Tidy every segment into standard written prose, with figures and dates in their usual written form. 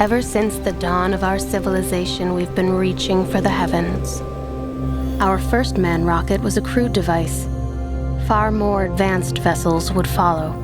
Ever since the dawn of our civilization, we've been reaching for the heavens. Our first manned rocket was a crude device. Far more advanced vessels would follow.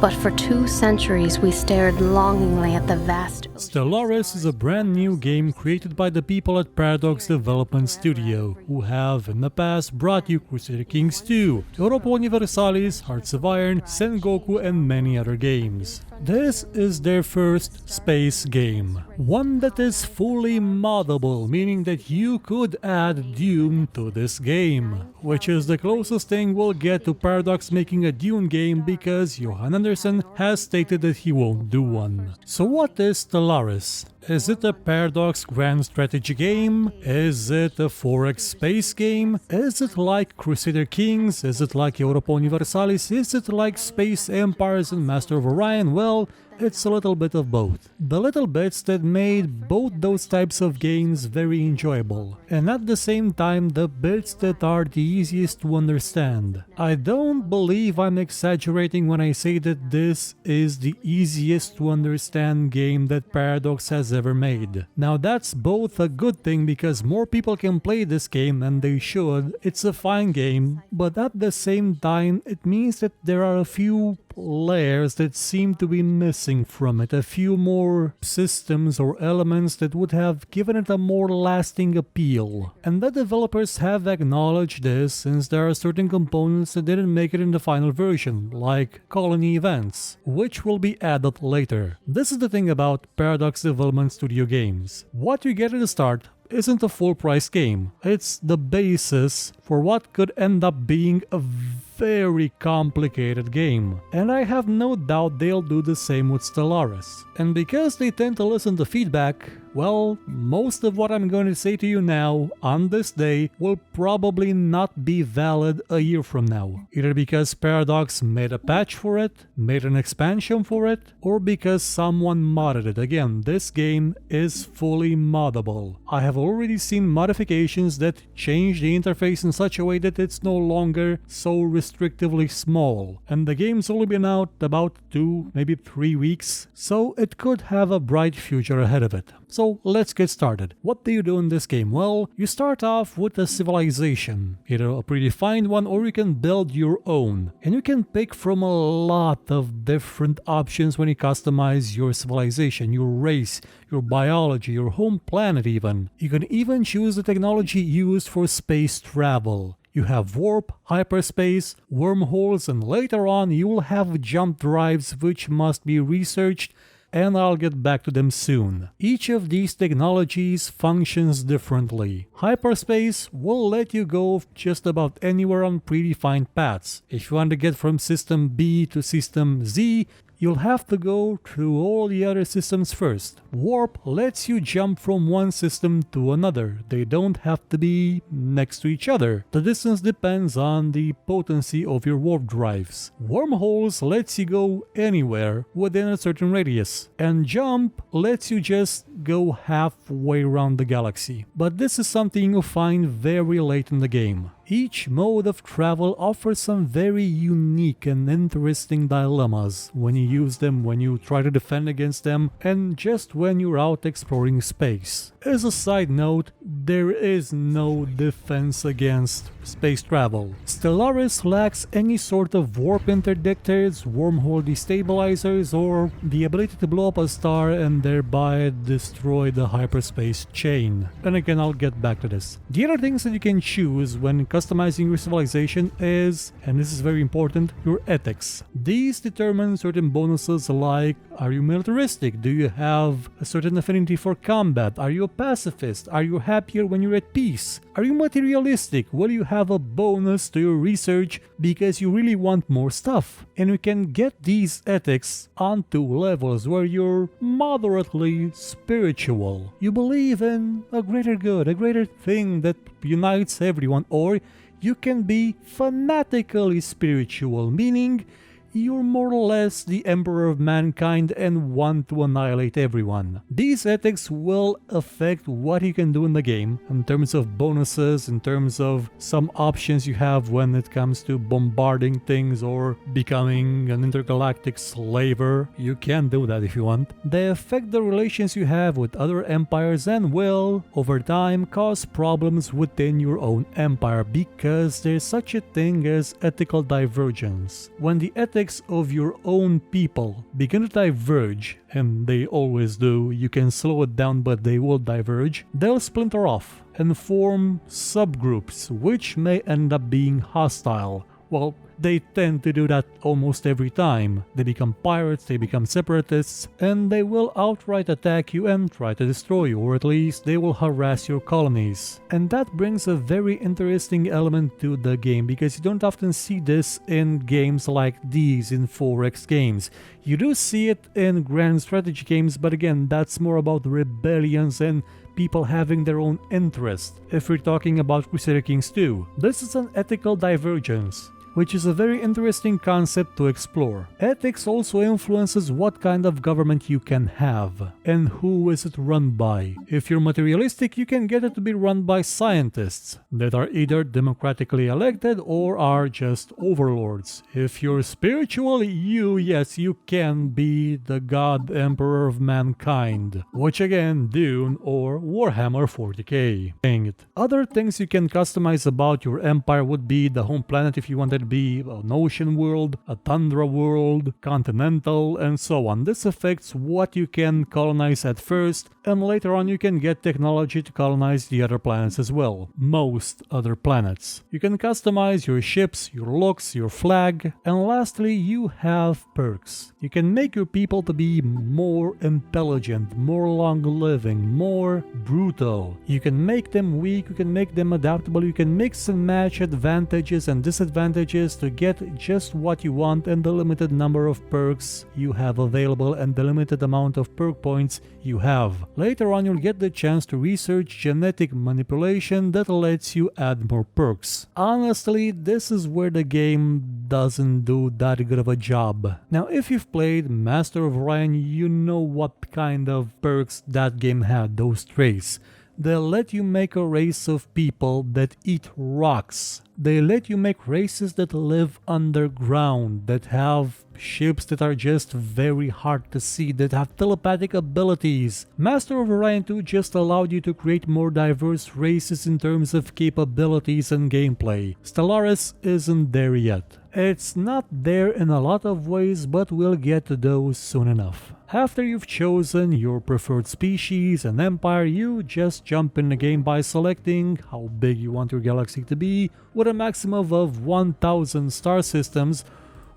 But for 2 centuries, we stared longingly at the vast ocean. Stellaris is a brand new game created by the people at Paradox Development Studio, who have in the past brought you Crusader Kings 2, Europa Universalis, Hearts of Iron, Sengoku, and many other games. This is their first space game, one that is fully moddable, meaning that you could add Dune to this game, which is the closest thing we'll get to Paradox making a Dune game, because Johan Anderson has stated that he won't do one. So what is Stellaris? Is it a Paradox grand strategy game? Is it a 4X space game? Is it like Crusader Kings? Is it like Europa Universalis? Is it like Space Empires and Master of Orion? Well, it's a little bit of both. The little bits that made both those types of games very enjoyable, and at the same time the bits that are the easiest to understand. I don't believe I'm exaggerating when I say that this is the easiest to understand game that Paradox has ever made. Now that's both a good thing because more people can play this game, and they should. It's a fine game, but at the same time it means that there are a few layers that seem to be missing from it, a few more systems or elements that would have given it a more lasting appeal. And the developers have acknowledged this, since there are certain components that didn't make it in the final version, like colony events, which will be added later. This is the thing about Paradox Development Studio games. What you get at the start isn't a full price game. It's the basis for what could end up being a very complicated game. And I have no doubt they'll do the same with Stellaris. And because they tend to listen to feedback, well, most of what I'm going to say to you now, on this day, will probably not be valid a year from now. Either because Paradox made a patch for it, made an expansion for it, or because someone modded it. Again, this game is fully moddable. I have already seen modifications that change the interface in such a way that it's no longer so restrictively small. And the game's only been out about 2, maybe 3 weeks, so it could have a bright future ahead of it. So let's get started. What do you do in this game? Well, you start off with a civilization, either a predefined one or you can build your own. And you can pick from a lot of different options when you customize your civilization, your race, your biology, your home planet even. You can even choose the technology used for space travel. You have warp, hyperspace, wormholes, and later on you will have jump drives which must be researched, and I'll get back to them soon. Each of these technologies functions differently. Hyperspace will let you go just about anywhere on predefined paths. If you want to get from system B to system Z, you'll have to go through all the other systems first. Warp lets you jump from one system to another. They don't have to be next to each other. The distance depends on the potency of your warp drives. Wormholes lets you go anywhere within a certain radius. And jump lets you just go halfway around the galaxy. But this is something you find very late in the game. Each mode of travel offers some very unique and interesting dilemmas when you use them, when you try to defend against them, and just when you're out exploring space. As a side note, there is no defense against space travel. Stellaris lacks any sort of warp interdictors, wormhole destabilizers, or the ability to blow up a star and thereby destroy the hyperspace chain. And again, I'll get back to this. The other things that you can choose when customizing your civilization is, and this is very important, your ethics. These determine certain bonuses like, are you militaristic? Do you have a certain affinity for combat? Are you a pacifist? Are you happier when you're at peace? Are you materialistic? Will you have a bonus to your research because you really want more stuff? And you can get these ethics onto levels where you're moderately spiritual. You believe in a greater good, a greater thing that unites everyone, or you can be fanatically spiritual, meaning you're more or less the emperor of mankind and want to annihilate everyone. These ethics will affect what you can do in the game in terms of bonuses, in terms of some options you have when it comes to bombarding things or becoming an intergalactic slaver. You can do that if you want. They affect the relations you have with other empires and will, over time, cause problems within your own empire because there's such a thing as ethical divergence. When the ethics of your own people begin to diverge, and they always do, you can slow it down but they will diverge, they'll splinter off and form subgroups which may end up being hostile. Well, they tend to do that almost every time. They become pirates, they become separatists, and they will outright attack you and try to destroy you, or at least they will harass your colonies. And that brings a very interesting element to the game, because you don't often see this in games like these, in 4X games. You do see it in grand strategy games, but again, that's more about rebellions and people having their own interest. If we're talking about Crusader Kings 2, this is an ethical divergence, which is a very interesting concept to explore. Ethics also influences what kind of government you can have and who is it run by. If you're materialistic, you can get it to be run by scientists that are either democratically elected or are just overlords. If you're spiritual, yes, you can be the god emperor of mankind, which again, Dune or Warhammer 40k. Dang it. Other things you can customize about your empire would be the home planet if you wanted be an ocean world, a tundra world, continental, and so on. This affects what you can colonize at first, and later on you can get technology to colonize the other planets as well. Most other planets. You can customize your ships, your looks, your flag, and lastly you have perks. You can make your people to be more intelligent, more long-living, more brutal. You can make them weak, you can make them adaptable, you can mix and match advantages and disadvantages to get just what you want and the limited number of perks you have available and the limited amount of perk points you have. Later on you'll get the chance to research genetic manipulation that lets you add more perks. Honestly, this is where the game doesn't do that good of a job. Now if you've played Master of Orion, you know what kind of perks that game had, those traits. They'll let you make a race of people that eat rocks. They let you make races that live underground, that have ships that are just very hard to see, that have telepathic abilities. Master of Orion 2 just allowed you to create more diverse races in terms of capabilities and gameplay. Stellaris isn't there yet. It's not there in a lot of ways, but we'll get to those soon enough. After you've chosen your preferred species and empire, you just jump in the game by selecting how big you want your galaxy to be, with a maximum of 1000 star systems,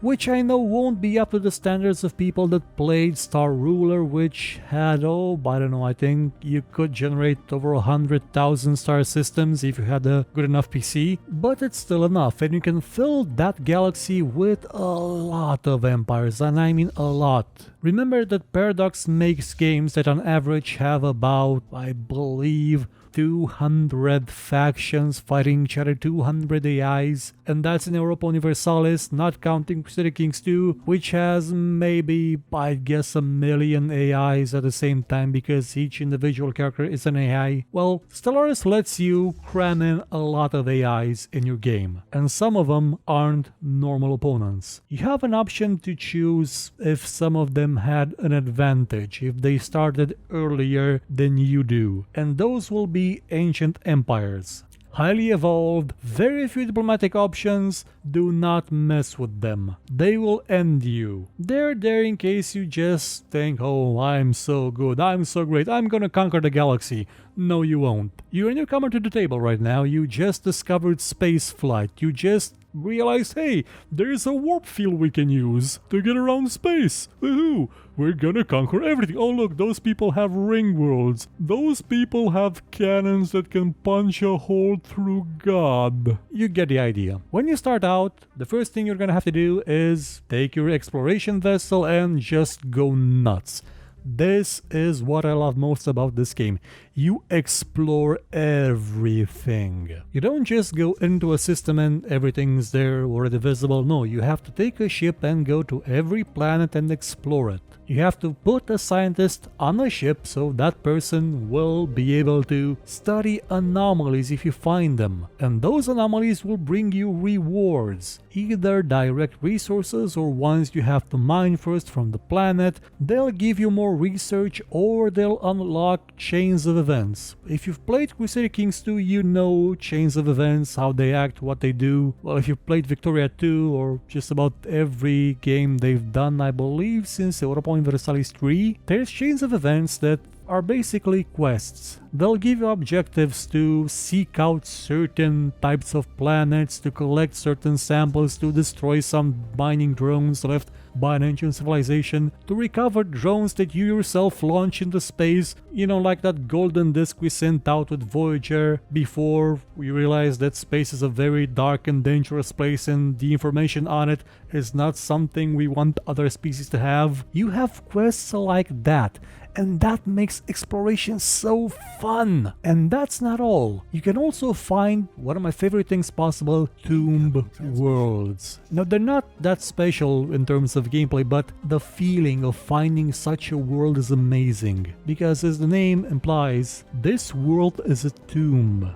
which I know won't be up to the standards of people that played Star Ruler, which had, I don't know, I think you could generate over 100,000 star systems if you had a good enough PC, but it's still enough, and you can fill that galaxy with a lot of empires, and I mean a lot. Remember that Paradox makes games that on average have about, I believe, 200 factions fighting each other, 200 AIs, and that's in Europa Universalis, not counting Crusader Kings 2, which has maybe, I guess, 1 million AIs at the same time because each individual character is an AI. Well, Stellaris lets you cram in a lot of AIs in your game, and some of them aren't normal opponents. You have an option to choose if some of them had an advantage, if they started earlier than you do, and those will be ancient empires. Highly evolved, very few diplomatic options, do not mess with them. They will end you. They're there in case you just think, oh, I'm so good, I'm so great, I'm gonna conquer the galaxy. No, you won't. You're a newcomer to the table right now, you just discovered space flight, you just realized, hey, there's a warp field we can use to get around space. Woohoo! We're gonna conquer everything. Oh look, those people have ring worlds. Those people have cannons that can punch a hole through God. You get the idea. When you start out, the first thing you're gonna have to do is take your exploration vessel and just go nuts. this is what I love most about this game. You explore everything. You don't just go into a system and everything's there already visible. No, you have to take a ship and go to every planet and explore it. You have to put a scientist on a ship so that person will be able to study anomalies if you find them. And those anomalies will bring you rewards, either direct resources or ones you have to mine first from the planet. They'll give you more research or they'll unlock chains of events. If you've played Crusader Kings 2, you know chains of events, how they act, what they do. Well, if you've played Victoria 2 or just about every game they've done, I believe, since Europa Universalis 3, there's chains of events that are basically quests. They'll give you objectives to seek out certain types of planets, to collect certain samples, to destroy some mining drones left by an ancient civilization, to recover drones that you yourself launch into space, you know, like that golden disc we sent out with Voyager before we realized that space is a very dark and dangerous place and the information on it is not something we want other species to have. You have quests like that, and that makes exploration so fun. And that's not all. You can also find one of my favorite things possible, tomb worlds. Now, they're not that special in terms of gameplay, but the feeling of finding such a world is amazing. Because as the name implies, this world is a tomb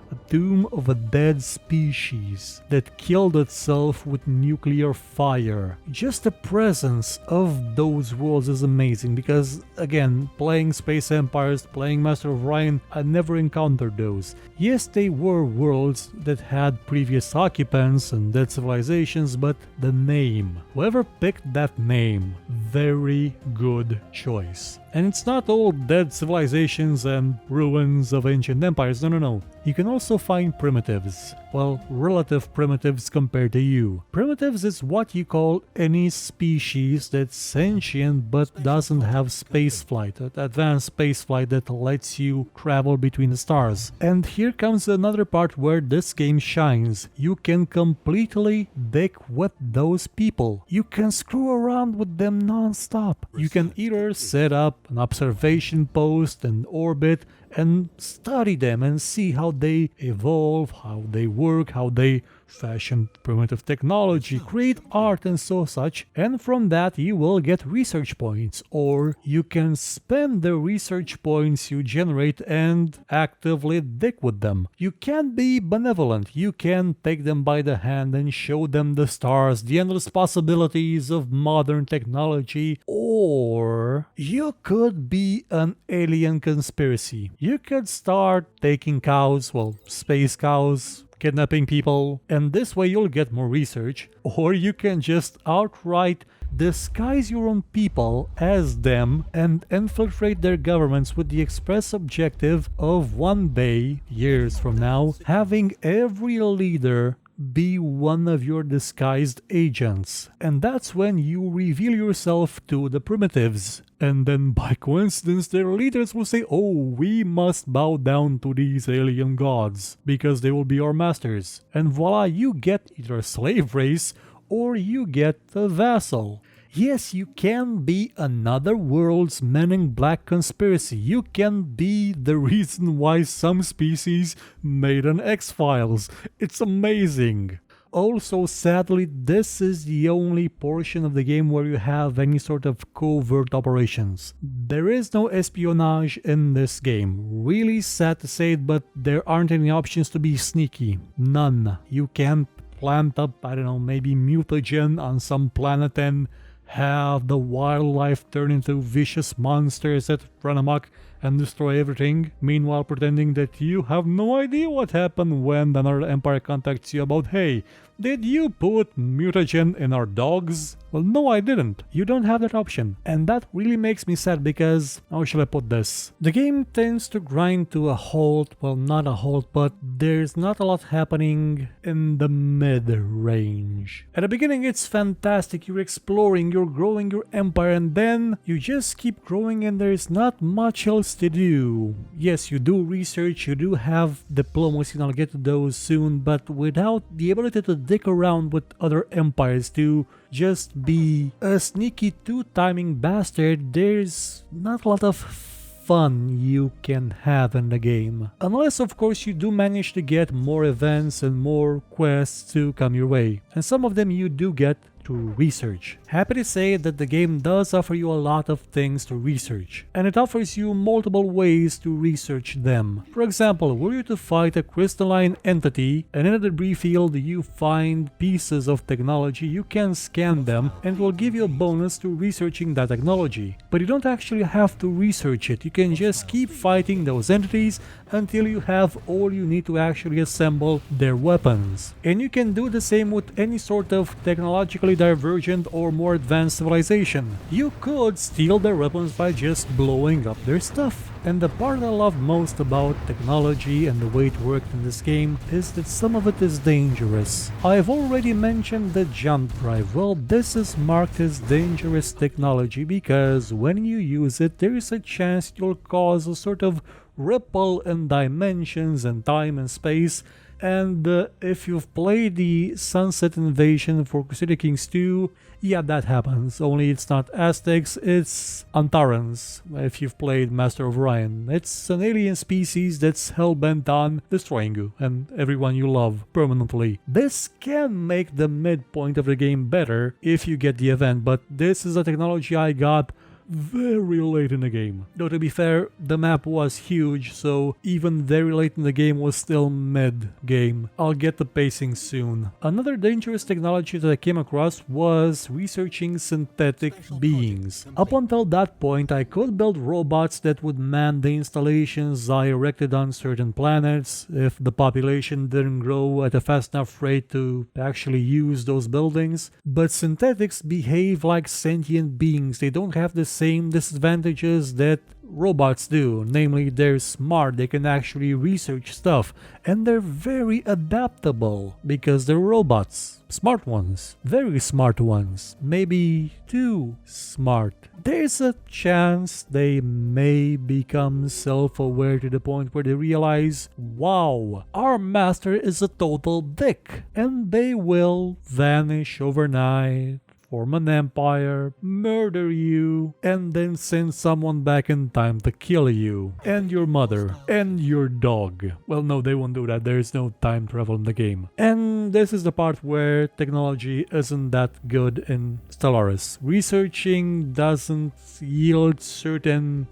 of a dead species that killed itself with nuclear fire. Just the presence of those worlds is amazing because, again, playing Space Empires, playing Master of Orion, I never encountered those. Yes, they were worlds that had previous occupants and dead civilizations, but the name, whoever picked that name, very good choice. And it's not all dead civilizations and ruins of ancient empires, no. You can also find primitives. Well, relative primitives compared to you. Primitives is what you call any species that's sentient but doesn't have spaceflight, advanced spaceflight that lets you travel between the stars. And here comes another part where this game shines. You can completely dick with those people. You can screw around with them non-stop. You can either set up an observation post and orbit and study them and see how they evolve, how they work, how they fashion primitive technology, create art and so such, and from that you will get research points, or you can spend the research points you generate and actively dick with them. You can be benevolent, you can take them by the hand and show them the stars, the endless possibilities of modern technology, or you could be an alien conspiracy. You could start taking cows, well, space cows, kidnapping people, and this way you'll get more research. Or you can just outright disguise your own people as them and infiltrate their governments with the express objective of one day, years from now, having every leader be one of your disguised agents. And that's when you reveal yourself to the primitives. And then by coincidence their leaders will say, oh, we must bow down to these alien gods because they will be our masters. And voila, you get either a slave race or you get a vassal. Yes, you can be another world's Men in Black conspiracy. You can be the reason why some species made an X-Files. It's amazing. Also, sadly, this is the only portion of the game where you have any sort of covert operations. There is no espionage in this game. Really sad to say it, but there aren't any options to be sneaky. None. You can't plant up, I don't know, maybe mutagen on some planet and have the wildlife turn into vicious monsters that run amok and destroy everything, meanwhile pretending that you have no idea what happened when another empire contacts you about, hey, did you put mutagen in our dogs? Well, no, I didn't. You don't have that option. And that really makes me sad because, how shall I put this? The game tends to grind to a halt. Well, not a halt, but there's not a lot happening in the mid-range. At the beginning, it's fantastic. You're exploring, you're growing your empire, and then you just keep growing and there's not much else supposed to do. Yes, you do research, you do have diplomacy, and I'll get to those soon, but without the ability to dick around with other empires to just be a sneaky two-timing bastard, there's not a lot of fun you can have in the game. Unless of course you do manage to get more events and more quests to come your way. And some of them you do get to research. Happy to say that the game does offer you a lot of things to research, and it offers you multiple ways to research them. For example, were you to fight a crystalline entity and in a debris field you find pieces of technology, you can scan them and it will give you a bonus to researching that technology. But you don't actually have to research it, you can just keep fighting those entities until you have all you need to actually assemble their weapons. And you can do the same with any sort of technologically divergent or more advanced civilization. You could steal their weapons by just blowing up their stuff. And the part I love most about technology and the way it worked in this game is that some of it is dangerous. I've already mentioned the jump drive. Well, this is marked as dangerous technology because when you use it, there is a chance you'll cause a sort of ripple in dimensions and time and space. And if you've played the Sunset Invasion for Crusader Kings 2, yeah, that happens. Only it's not Aztecs, it's Antarans, if you've played Master of Orion. It's an alien species that's hell-bent on destroying you and everyone you love permanently. This can make the midpoint of the game better if you get the event, but this is a technology I got very late in the game. Though to be fair, the map was huge, so even very late in the game was still mid-game. I'll get the pacing soon. Another dangerous technology that I came across was researching synthetic beings. Up until that point, I could build robots that would man the installations I erected on certain planets if the population didn't grow at a fast enough rate to actually use those buildings. But synthetics behave like sentient beings. They don't have the same disadvantages that robots do, namely they're smart, they can actually research stuff, and they're very adaptable because they're robots. Smart ones, very smart ones, maybe too smart. There's a chance they may become self-aware to the point where they realize, wow, our master is a total dick, and they will vanish overnight, form an empire, murder you, and then send someone back in time to kill you, and your mother, and your dog. Well, no, they won't do that. There is no time travel in the game. And this is the part where technology isn't that good in Stellaris. Researching doesn't yield certain...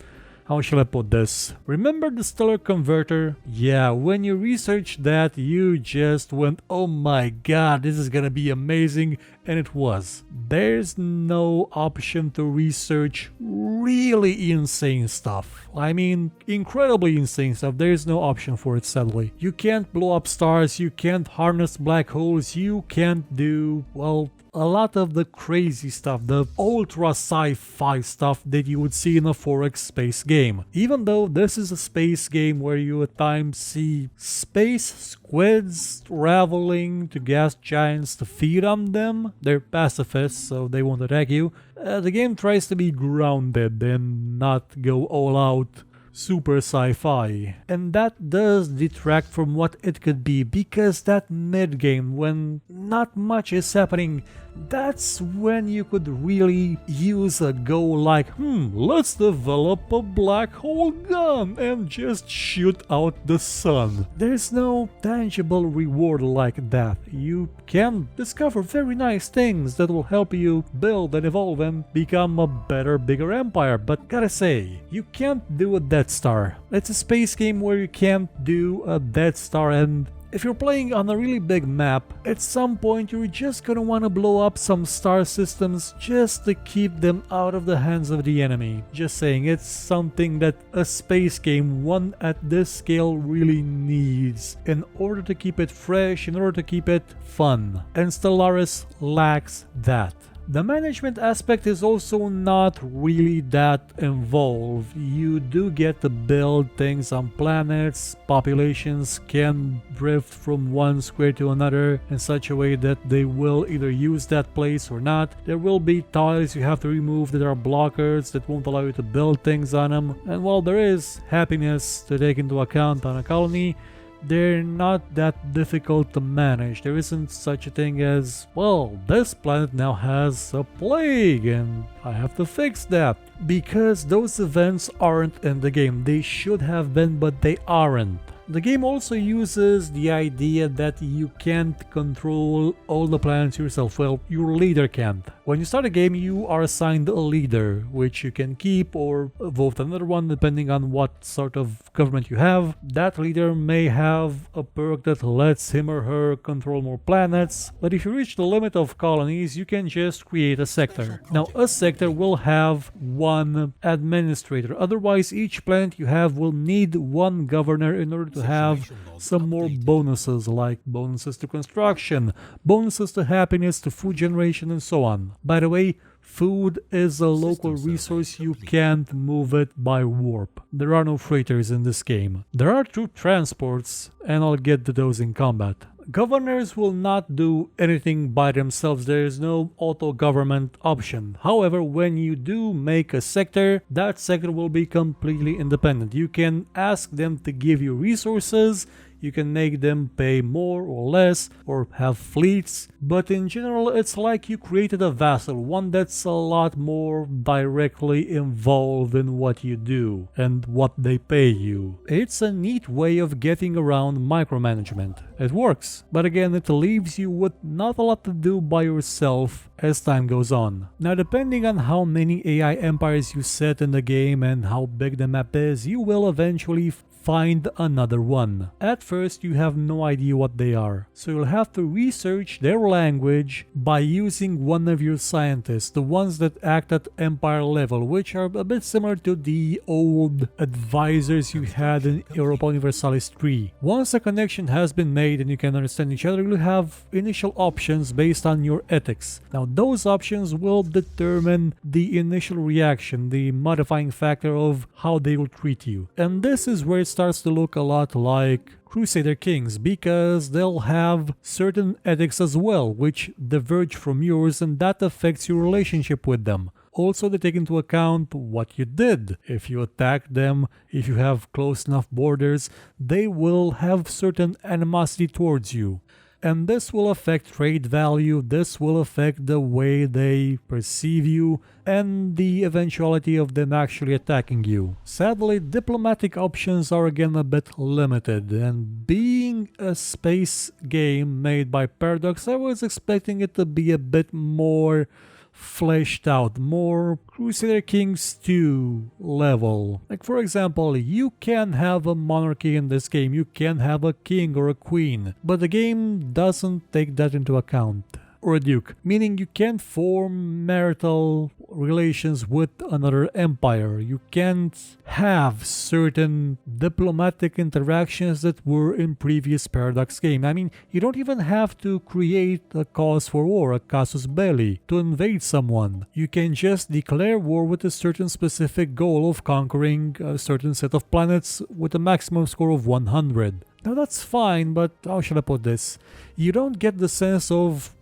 How shall I put this? Remember the stellar converter? Yeah, when you researched that, you just went, oh my god, this is gonna be amazing, and it was. There's no option to research really insane stuff. I mean, incredibly insane stuff. There's no option for it, sadly. You can't blow up stars, you can't harness black holes, you can't do, well, a lot of the crazy stuff, the ultra sci-fi stuff that you would see in a 4X space game. Even though this is a space game where you at times see space squids traveling to gas giants to feed on them, they're pacifists so they won't attack you. The game tries to be grounded and not go all out super sci-fi, and that does detract from what it could be, because that mid-game, when not much is happening, that's when you could really use a go like, let's develop a black hole gun and just shoot out the sun. There's no tangible reward like that. You can discover very nice things that will help you build and evolve and become a better, bigger empire, but gotta say, you can't do a Death Star. It's a space game where you can't do a Death Star, and if you're playing on a really big map, at some point you're just gonna want to blow up some star systems just to keep them out of the hands of the enemy. Just saying, it's something that a space game, one at this scale, really needs in order to keep it fresh, in order to keep it fun. And Stellaris lacks that. The management aspect is also not really that involved. You do get to build things on planets. Populations can drift from one square to another in such a way that they will either use that place or not. There will be tiles you have to remove that are blockers that won't allow you to build things on them. And while there is happiness to take into account on a colony, they're not that difficult to manage. There isn't such a thing as, well, this planet now has a plague and I have to fix that. Because those events aren't in the game. They should have been, but they aren't. The game also uses the idea that you can't control all the planets yourself. Well, your leader can't. When you start a game, you are assigned a leader, which you can keep or vote another one depending on what sort of government you have. That leader may have a perk that lets him or her control more planets, but if you reach the limit of colonies, you can just create a sector. Now, a sector will have one administrator. Otherwise, each planet you have will need one governor in order to have some more bonuses, like bonuses to construction, bonuses to happiness, to food generation, and so on. By the way, food is a local resource. You can't move it by warp. There are no freighters in this game. There are troop transports, and I'll get to those in combat. Governors will not do anything by themselves. There is no auto-government option. However, when you do make a sector, that sector will be completely independent. You can ask them to give you resources, you can make them pay more or less, or have fleets, but in general it's like you created a vassal, one that's a lot more directly involved in what you do and what they pay you. It's a neat way of getting around micromanagement. It works, but again it leaves you with not a lot to do by yourself as time goes on. Now, depending on how many AI empires you set in the game and how big the map is, you will eventually find another one. At first, you have no idea what they are, so you'll have to research their language by using one of your scientists, the ones that act at empire level, which are a bit similar to the old advisors you had in Europa Universalis 3. Once a connection has been made and you can understand each other, you'll have initial options based on your ethics. Now, those options will determine the initial reaction, the modifying factor of how they will treat you. And this is where it starts to look a lot like Crusader Kings, because they'll have certain ethics as well which diverge from yours, and that affects your relationship with them. Also, they take into account what you did. If you attack them, if you have close enough borders, they will have certain animosity towards you. And this will affect trade value, this will affect the way they perceive you, and the eventuality of them actually attacking you. Sadly, diplomatic options are again a bit limited, and being a space game made by Paradox, I was expecting it to be a bit more fleshed out, more Crusader Kings 2 level. Like, for example, you can have a monarchy in this game, you can have a king or a queen, but the game doesn't take that into account. Or a duke, meaning you can't form marital relations with another empire. You can't have certain diplomatic interactions that were in previous Paradox game. I mean, you don't even have to create a cause for war, a casus belli, to invade someone. You can just declare war with a certain specific goal of conquering a certain set of planets with a maximum score of 100. Now that's fine, but how should I put this? You don't get the sense of,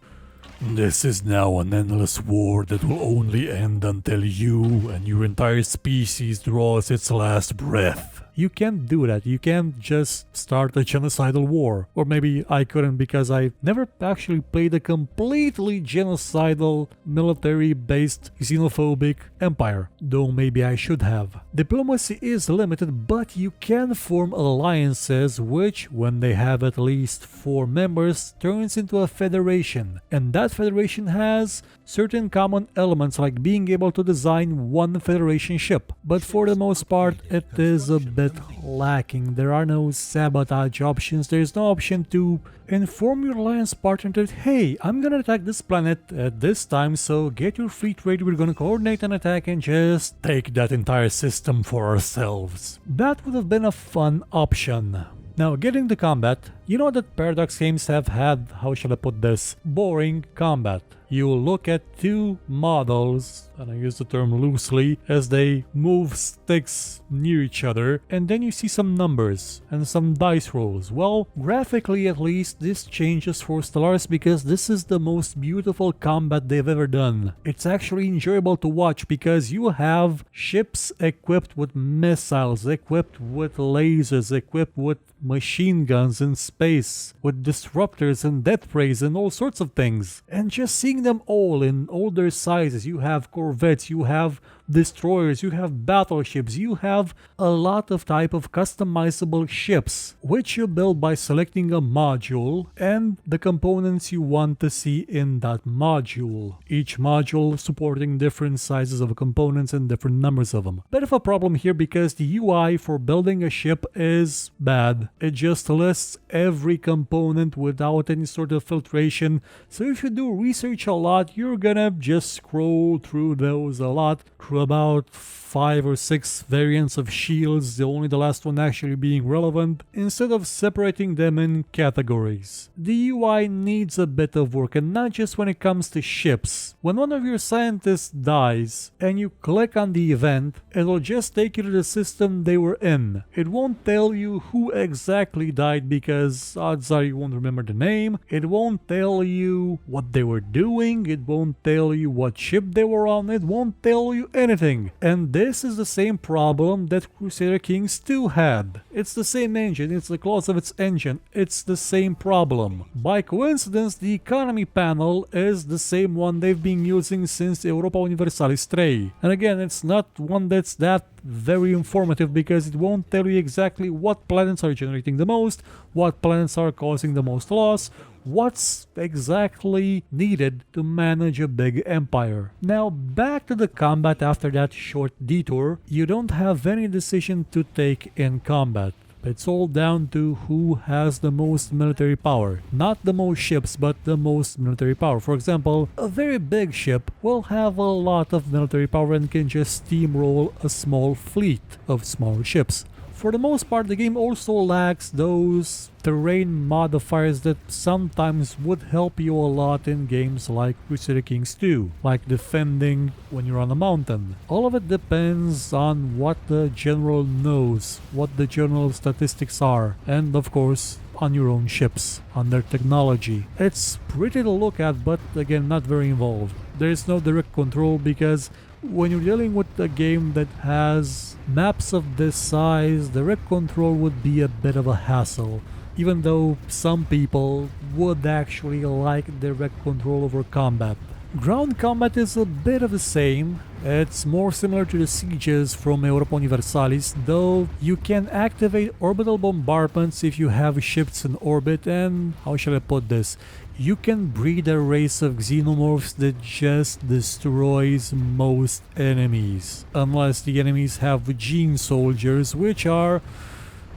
this is now an endless war that will only end until you and your entire species draws its last breath. You can't do that. You can't just start a genocidal war. Or maybe I couldn't because I never actually played a completely genocidal, military-based, xenophobic empire. Though maybe I should have. Diplomacy is limited, but you can form alliances which, when they have at least 4 members, turns into a federation. And that federation has certain common elements like being able to design one federation ship. But for the most part, it is a bit lacking. There are no sabotage options. There is no option to inform your alliance partner that, hey, I'm gonna attack this planet at this time, so get your fleet ready, we're gonna coordinate an attack and just take that entire system for ourselves. That would have been a fun option. Now, getting to combat, You know that Paradox games have had, how shall I put this, boring combat. You look at two models, and I use the term loosely, as they move sticks near each other, and then you see some numbers and some dice rolls. Well, graphically at least, this changes for Stellaris because this is the most beautiful combat they've ever done. It's actually enjoyable to watch because you have ships equipped with missiles, equipped with lasers, equipped with machine guns in space, with disruptors and death rays and all sorts of things. And just seeing them all in all their sizes, you have corvettes, you have destroyers, you have battleships, you have a lot of type of customizable ships, which you build by selecting a module and the components you want to see in that module. Each module supporting different sizes of components and different numbers of them. Bit of a problem here because the UI for building a ship is bad. It just lists every component without any sort of filtration, so if you do research a lot, you're gonna just scroll through those a lot, through about 5 or 6 variants of shields, only the last one actually being relevant, instead of separating them in categories. The UI needs a bit of work, and not just when it comes to ships. When one of your scientists dies and you click on the event, it'll just take you to the system they were in. It won't tell you who exactly died because odds are you won't remember the name. It won't tell you what they were doing. It won't tell you what ship they were on. It won't tell you anything. And this is the same problem that Crusader Kings 2 had. It's the same engine, it's the clause of its engine, it's the same problem. By coincidence, the economy panel is the same one they've been using since Europa Universalis 3. And again, it's not one that's that very informative because it won't tell you exactly what planets are generating the most, what planets are causing the most loss, what's exactly needed to manage a big empire. Now back to the combat after that short detour. You don't have any decision to take in combat. It's all down to who has the most military power. Not the most ships, but the most military power. For example, a very big ship will have a lot of military power and can just steamroll a small fleet of smaller ships. For the most part, the game also lacks those terrain modifiers that sometimes would help you a lot in games like Crusader Kings 2, like defending when you're on a mountain. All of it depends on what the general knows, what the general statistics are, and of course, on your own ships, on their technology. It's pretty to look at, but again, not very involved. There is no direct control because when you're dealing with a game that has maps of this size, direct control would be a bit of a hassle, even though some people would actually like direct control over combat. Ground combat is a bit of the same. It's more similar to the sieges from Europa Universalis, though you can activate orbital bombardments if you have ships in orbit, and how shall I put this? You can breed a race of xenomorphs that just destroys most enemies. Unless the enemies have gene soldiers, which are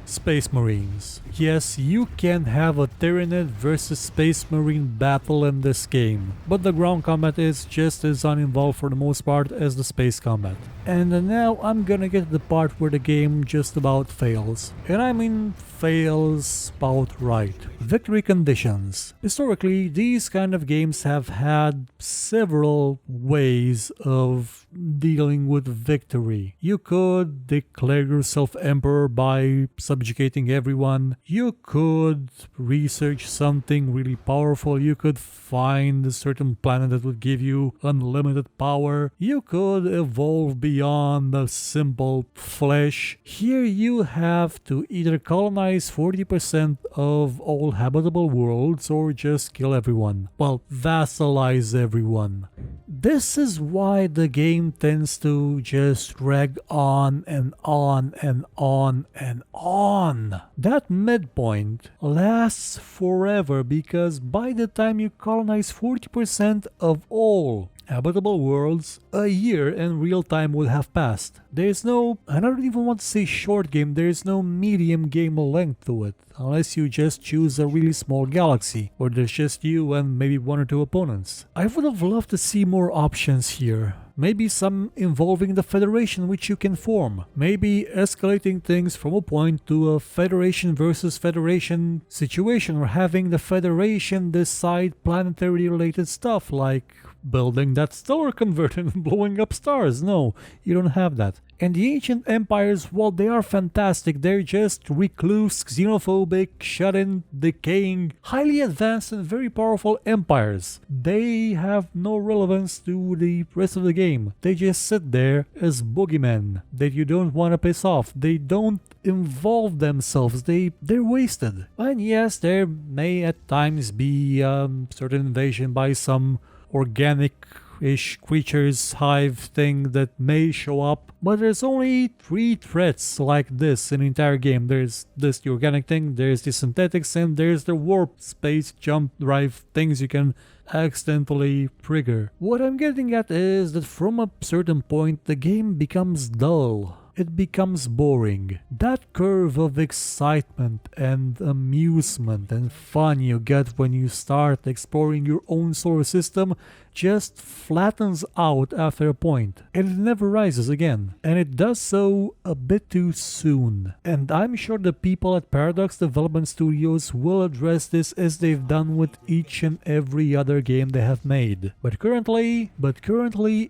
Space Marines. Yes, you can have a Tyranid versus Space Marine battle in this game, but the ground combat is just as uninvolved for the most part as the space combat. And now I'm gonna get to the part where the game just about fails. And I mean fails outright. Victory conditions. Historically, these kind of games have had several ways of dealing with victory. You could declare yourself emperor by subjugating everyone. You could research something really powerful. You could find a certain planet that would give you unlimited power. You could evolve beyond the simple flesh. Here you have to either colonize 40% of all habitable worlds or just kill everyone. Well, vassalize everyone. This is why the game tends to just drag on and on and on and on. That midpoint lasts forever because by the time you colonize 40% of all habitable worlds, a year in real time would have passed. There's no, I don't even want to say short game, there's no medium game length to it, unless you just choose a really small galaxy, where there's just you and maybe one or two opponents. I would have loved to see more options here. Maybe some involving the Federation which you can form. Maybe escalating things from a point to a Federation versus Federation situation, or having the Federation decide planetary related stuff like building that stellar converter and blowing up stars. No, you don't have that. And the ancient empires, while they are fantastic, they're just recluse, xenophobic, shut-in, decaying, highly advanced and very powerful empires. They have no relevance to the rest of the game. They just sit there as boogeymen that you don't want to piss off. They don't involve themselves. They're wasted. And yes, there may at times be certain invasion by some organic-ish creatures, hive thing that may show up, but there's only 3 threats like this in the entire game. There's this, the organic thing, there's the synthetics, and there's the warp space jump drive things you can accidentally trigger. What I'm getting at is that from a certain point the game becomes dull. It becomes boring. That curve of excitement and amusement and fun you get when you start exploring your own solar system just flattens out after a point, and it never rises again. And it does so a bit too soon. And I'm sure the people at Paradox Development Studios will address this as they've done with each and every other game they have made. But currently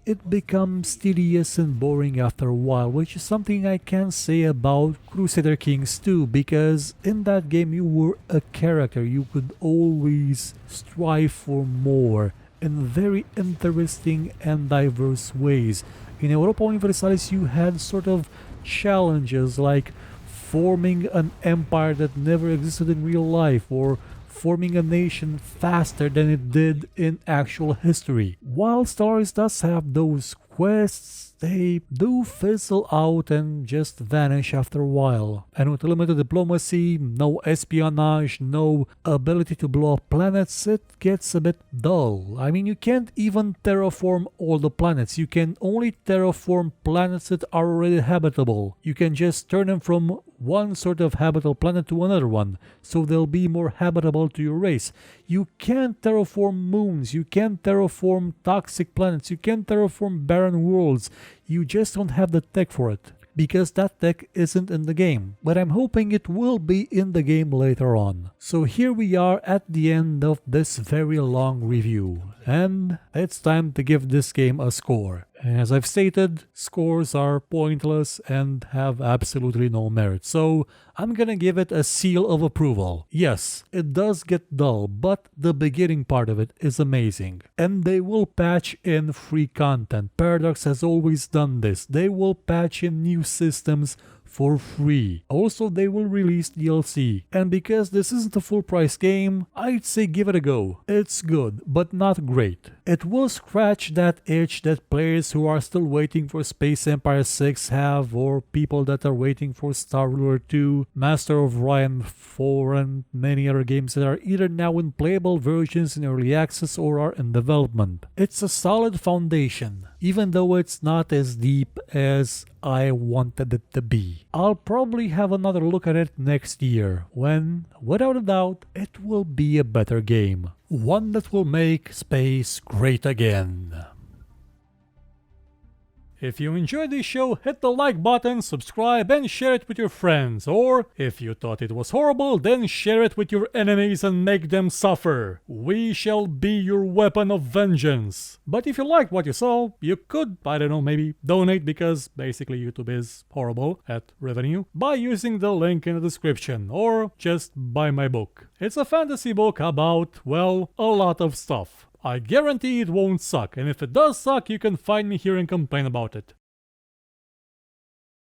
it becomes tedious and boring after a while, which is something I can say about Crusader Kings 2, because in that game you were a character. You could always strive for more in very interesting and diverse ways. In Europa Universalis you had sort of challenges like forming an empire that never existed in real life, or forming a nation faster than it did in actual history. While Stellaris does have those quests, they do fizzle out and just vanish after a while. And with limited diplomacy, no espionage, no ability to blow up planets, it gets a bit dull. I mean, you can't even terraform all the planets. You can only terraform planets that are already habitable. You can just turn them from one sort of habitable planet to another one, so they'll be more habitable to your race. You can't terraform moons, you can't terraform toxic planets, you can't terraform barren worlds. You just don't have the tech for it, because that tech isn't in the game. But I'm hoping it will be in the game later on. So here we are at the end of this very long review, and it's time to give this game a score. And as I've stated, scores are pointless and have absolutely no merit, so I'm gonna give it a seal of approval. Yes, it does get dull, but the beginning part of it is amazing. And they will patch in free content. Paradox has always done this. They will patch in new systems for free. Also, they will release DLC. And because this isn't a full price game, I'd say give it a go. It's good, but not great. It will scratch that itch that players who are still waiting for Space Empire 6 have, or people that are waiting for Star Ruler 2, Master of Orion 4, and many other games that are either now in playable versions in early access or are in development. It's a solid foundation, even though it's not as deep as I wanted it to be. I'll probably have another look at it next year, when, without a doubt, it will be a better game. One that will make space great again. If you enjoyed this show, hit the like button, subscribe, and share it with your friends. Or, if you thought it was horrible, then share it with your enemies and make them suffer. We shall be your weapon of vengeance. But if you liked what you saw, you could, I don't know, maybe donate, because basically YouTube is horrible at revenue, by using the link in the description, or just buy my book. It's a fantasy book about, well, a lot of stuff. I guarantee it won't suck, and if it does suck, you can find me here and complain about it.